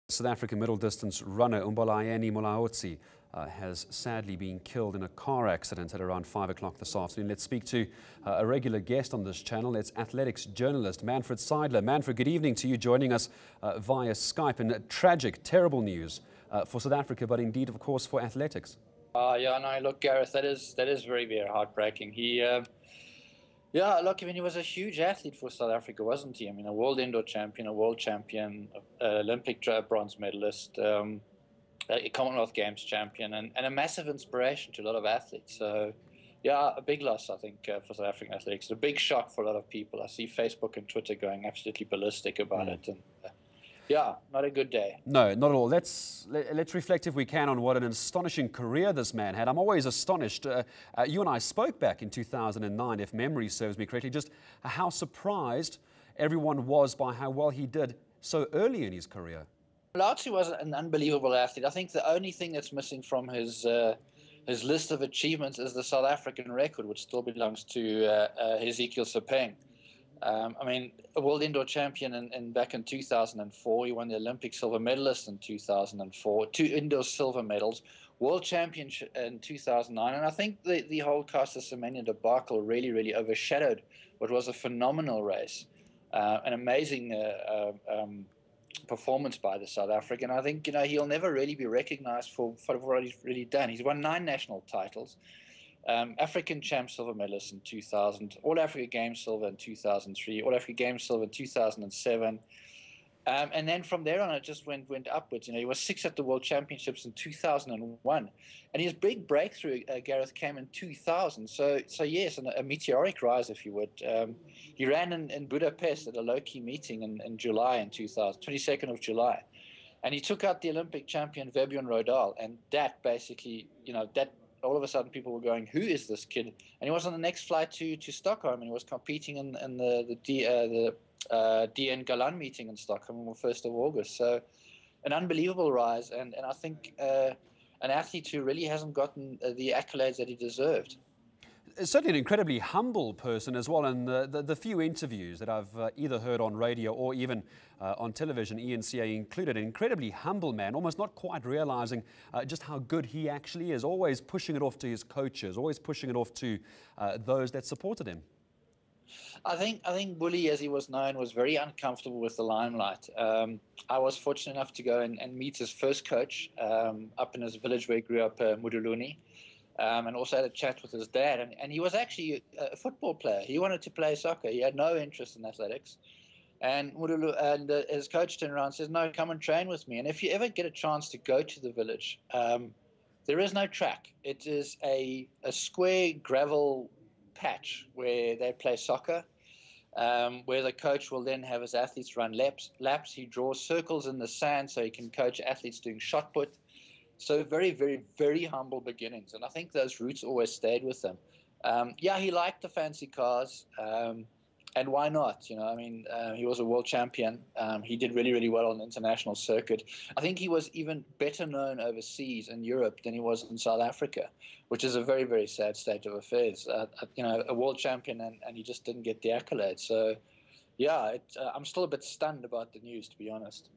South African middle distance runner Mbulaeni Mulaudzi has sadly been killed in a car accident at around 5 o'clock this afternoon. Let's speak to a regular guest on this channel. It's athletics journalist Manfred Seidler. Manfred, good evening to you, joining us via Skype. And tragic, terrible news for South Africa, but indeed, of course, for athletics. Yeah, no, look, Gareth, that is very, very heartbreaking. Yeah, look, I mean, he was a huge athlete for South Africa, wasn't he? I mean, a world indoor champion, a world champion, Olympic bronze medalist, a Commonwealth Games champion, and a massive inspiration to a lot of athletes. So, yeah, a big loss, I think, for South African athletics. A big shock for a lot of people. I see Facebook and Twitter going absolutely ballistic about it. And yeah, not a good day. No, not at all. Let's reflect, if we can, on what an astonishing career this man had. I'm always astonished. You and I spoke back in 2009, if memory serves me correctly, just how surprised everyone was by how well he did so early in his career. Mulaudzi was an unbelievable athlete. I think the only thing that's missing from his list of achievements is the South African record, which still belongs to Ezekiel Sepeng. I mean, a world indoor champion back in 2004. He won the Olympic silver medalist in 2004, 2 indoor silver medals, world champion in 2009. And I think the whole Caster Semenya debacle really overshadowed what was a phenomenal race, an amazing performance by the South African. I think, he'll never really be recognized for what he's really done. He's won 9 national titles. African champ silver medalist in 2000, All Africa Games silver in 2003, All Africa Games silver in 2007, and then from there on it just went upwards. He was 6th at the World Championships in 2001, and his big breakthrough, Gareth, came in 2000. So yes, a meteoric rise, if you would. He ran in Budapest at a low-key meeting in July in 2000, 22nd of July, and he took out the Olympic champion Fabian Rodal, and that basically, that. All of a sudden, people were going, "Who is this kid?" And he was on the next flight to Stockholm, and he was competing in the DN Galan meeting in Stockholm on the 1st of August. So, an unbelievable rise, and I think an athlete who really hasn't gotten the accolades that he deserved. Certainly an incredibly humble person as well, and the few interviews that I've either heard on radio or even on television, ENCA included, an incredibly humble man, almost not quite realizing just how good he actually is, always pushing it off to his coaches, always pushing it off to those that supported him. I think Bully, as he was known, was very uncomfortable with the limelight. I was fortunate enough to go and meet his first coach up in his village where he grew up, Mbulaeni. And also had a chat with his dad, and he was actually a football player. He wanted to play soccer. He had no interest in athletics. And his coach turned around and says, "No, come and train with me. And if you ever get a chance to go to the village, there is no track. It is a square gravel patch where they play soccer, where the coach will then have his athletes run laps. He draws circles in the sand so he can coach athletes doing shot put." So very humble beginnings, and I think those roots always stayed with him. Yeah, he liked the fancy cars, and why not? I mean, he was a world champion. He did really well on the international circuit. I think he was even better known overseas in Europe than he was in South Africa, which is a very sad state of affairs. A world champion, and he just didn't get the accolades. So, yeah, I'm still a bit stunned about the news, to be honest.